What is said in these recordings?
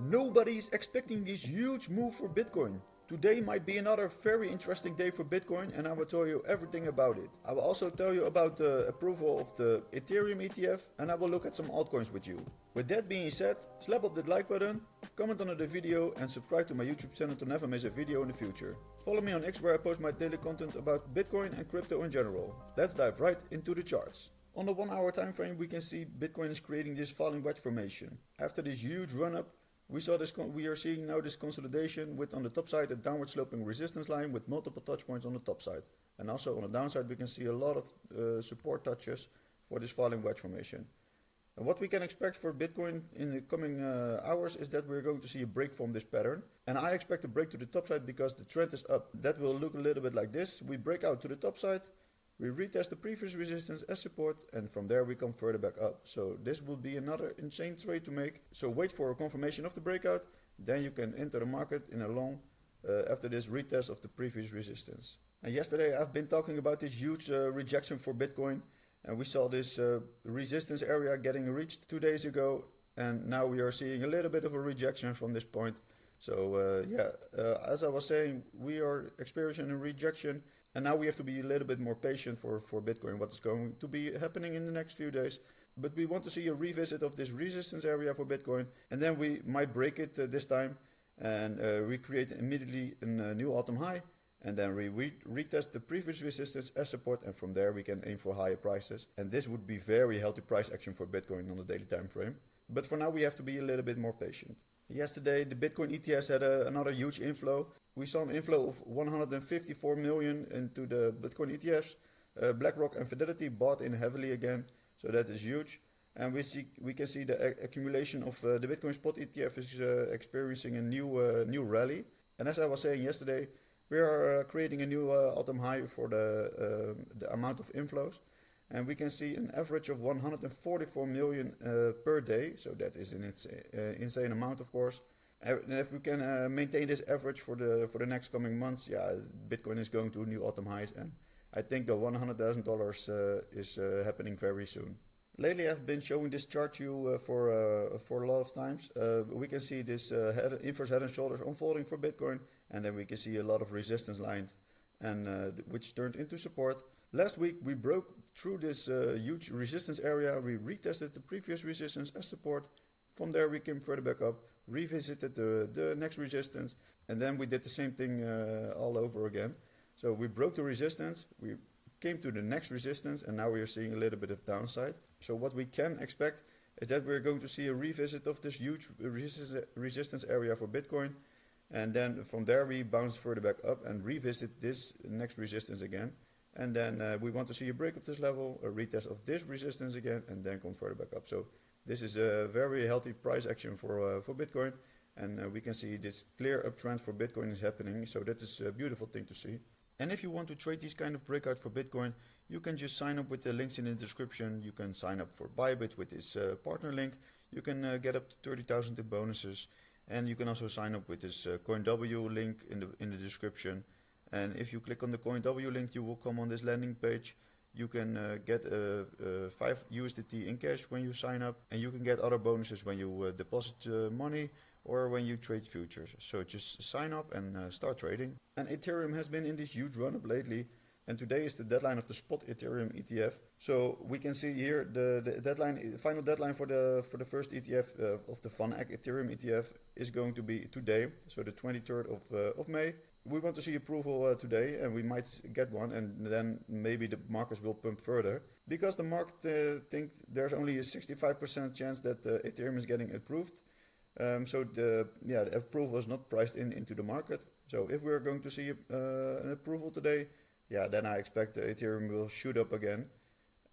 Nobody's expecting this huge move for Bitcoin. Today might be another very interesting day for Bitcoin and I will tell you everything about it. I will also tell you about the approval of the Ethereum ETF and I will look at some altcoins with you. With that being said, slap up that like button, comment under the video and subscribe to my YouTube channel to never miss a video in the future. Follow me on X where I post my daily content about Bitcoin and crypto in general. Let's dive right into the charts. On the 1 hour time frame we can see Bitcoin is creating this falling wedge formation. After this huge run up, we are seeing now this consolidation with on the top side a downward sloping resistance line with multiple touch points on the top side. And also on the downside we can see a lot of support touches for this falling wedge formation. And what we can expect for Bitcoin in the coming hours is that we're going to see a break from this pattern. And I expect a break to the top side because the trend is up. That will look a little bit like this. We break out to the top side. We retest the previous resistance as support and from there we come further back up. So this would be another insane trade to make. So wait for a confirmation of the breakout, then you can enter the market in a long after this retest of the previous resistance. And yesterday I've been talking about this huge rejection for Bitcoin and we saw this resistance area getting reached 2 days ago and now we are seeing a little bit of a rejection from this point. So as I was saying, we are experiencing a rejection. And now we have to be a little bit more patient for Bitcoin, what is going to be happening in the next few days. But we want to see a revisit of this resistance area for Bitcoin. And then we might break it this time and recreate immediately a new all-time high. And then we retest the previous resistance as support. And from there we can aim for higher prices. And this would be very healthy price action for Bitcoin on the daily time frame. But for now we have to be a little bit more patient. Yesterday the Bitcoin ETFs had another huge inflow. We saw an inflow of 154 million into the Bitcoin ETFs. BlackRock and Fidelity bought in heavily again, so that is huge. And we can see the accumulation of the Bitcoin spot ETF is experiencing a new rally. And as I was saying yesterday, we are creating a new all-time high for the amount of inflows. And we can see an average of 144 million per day, so that is an insane amount of course. And if we can maintain this average for the next coming months, yeah, Bitcoin is going to new all-time highs, and I think the $100,000 is happening very soon. Lately, I've been showing this chart to you for a lot of times. We can see this inverse head and shoulders unfolding for Bitcoin, and then we can see a lot of resistance lines, and which turned into support. Last week, we broke through this huge resistance area. We retested the previous resistance as support. From there, we came further back up, revisited the next resistance, and then we did the same thing all over again. So we broke the resistance, we came to the next resistance, and now we are seeing a little bit of downside. So what we can expect is that we're going to see a revisit of this huge resistance area for Bitcoin, and then from there we bounce further back up and revisit this next resistance again. And then we want to see a break of this level, a retest of this resistance again, and then come further back up. So this is a very healthy price action for Bitcoin, and we can see this clear uptrend for Bitcoin is happening, so that is a beautiful thing to see. And if you want to trade these kind of breakouts for Bitcoin, you can just sign up with the links in the description. You can sign up for Bybit with this partner link. You can get up to 30,000 in bonuses, and you can also sign up with this CoinW link in the description. And if you click on the CoinW link, you will come on this landing page. You can get 5 USDT in cash when you sign up, and you can get other bonuses when you deposit money or when you trade futures. So just sign up and start trading. And Ethereum has been in this huge run up lately, and today is the deadline of the spot Ethereum ETF. So we can see here the deadline, final deadline for the first ETF of the VanEck Ethereum ETF is going to be today, so the 23rd of May. We want to see approval today, and we might get one, and then maybe the markets will pump further, because the market think there's only a 65% chance that Ethereum is getting approved. So the approval is not priced into the market. So if we're going to see an approval today, yeah, then I expect Ethereum will shoot up again,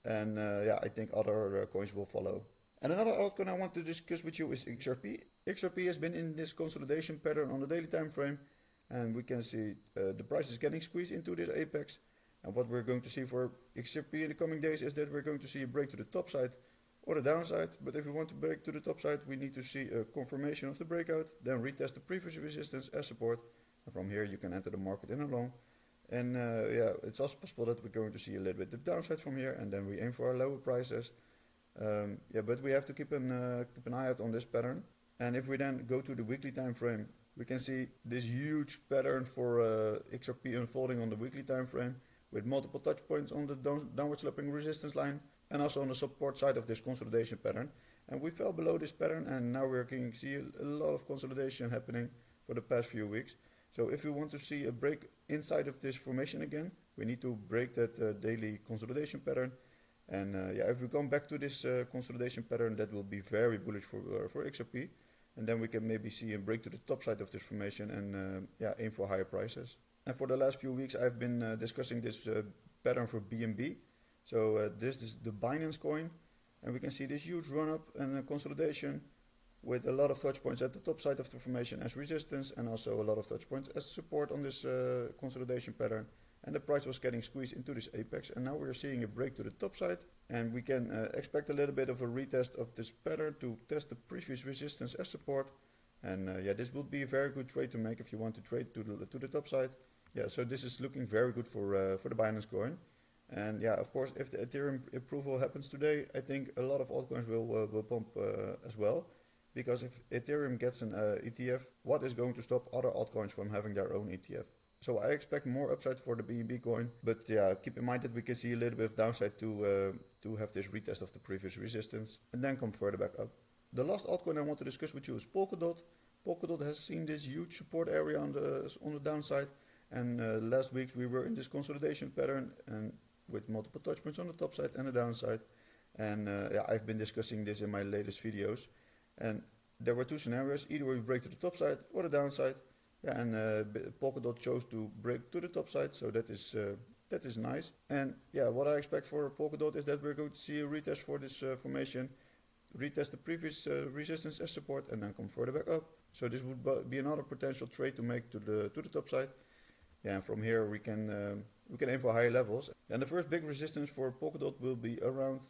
and I think other coins will follow. And another altcoin I want to discuss with you is XRP. XRP has been in this consolidation pattern on the daily time frame. And we can see the price is getting squeezed into this apex. And what we're going to see for XRP in the coming days is that we're going to see a break to the top side or the downside. But if we want to break to the top side, we need to see a confirmation of the breakout, then retest the previous resistance as support. And from here you can enter the market in a long. And it's also possible that we're going to see a little bit of downside from here, and then we aim for our lower prices. But we have to keep an eye out on this pattern. And if we then go to the weekly time frame, we can see this huge pattern for XRP unfolding on the weekly time frame with multiple touch points on the downward sloping resistance line and also on the support side of this consolidation pattern. And we fell below this pattern, and now we're going to see a lot of consolidation happening for the past few weeks. So if we want to see a break inside of this formation again, we need to break that daily consolidation pattern. And if we come back to this consolidation pattern, that will be very bullish for XRP. And then we can maybe see a break to the top side of this formation and aim for higher prices. And for the last few weeks, I've been discussing this pattern for BNB. So this is the Binance coin. And we can see this huge run up and consolidation with a lot of touch points at the top side of the formation as resistance, and also a lot of touch points as support on this consolidation pattern. And the price was getting squeezed into this apex, and now we're seeing a break to the top side, and we can expect a little bit of a retest of this pattern to test the previous resistance as support. And this would be a very good trade to make if you want to trade to the top side. So this is looking very good for the Binance coin. And of course, if the Ethereum approval happens today, I think a lot of altcoins will pump as well. Because if Ethereum gets an ETF, what is going to stop other altcoins from having their own ETF? So I expect more upside for the BNB coin, but keep in mind that we can see a little bit of downside to have this retest of the previous resistance and then come further back up. The last altcoin I want to discuss with you is Polkadot. Polkadot has seen this huge support area on the downside, and last week we were in this consolidation pattern and with multiple touch points on the top side and the downside. And I've been discussing this in my latest videos. And there were two scenarios: either we break to the top side or the downside. And Polkadot chose to break to the top side, so that is nice. And what I expect for Polkadot is that we're going to see a retest for this formation, retest the previous resistance as support, and then come further back up. So this would be another potential trade to make to the top side. And from here we can aim for higher levels. And the first big resistance for Polkadot will be around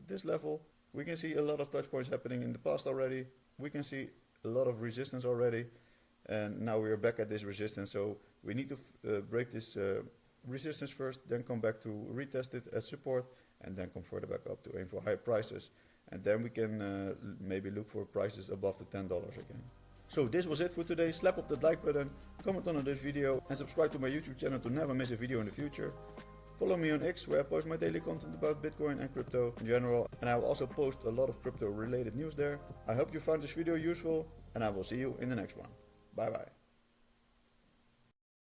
this level. We can see a lot of touch points happening in the past already. We can see a lot of resistance already. And now we are back at this resistance. So we need to break this resistance first, then come back to retest it as support, and then come further back up to aim for higher prices. And then we can maybe look for prices above the $10 again. So this was it for today. Slap up that like button, comment on this video, and subscribe to my YouTube channel to never miss a video in the future. Follow me on X, where I post my daily content about Bitcoin and crypto in general, and I will also post a lot of crypto related news there. I hope you found this video useful, and I will see you in the next one. Bye bye.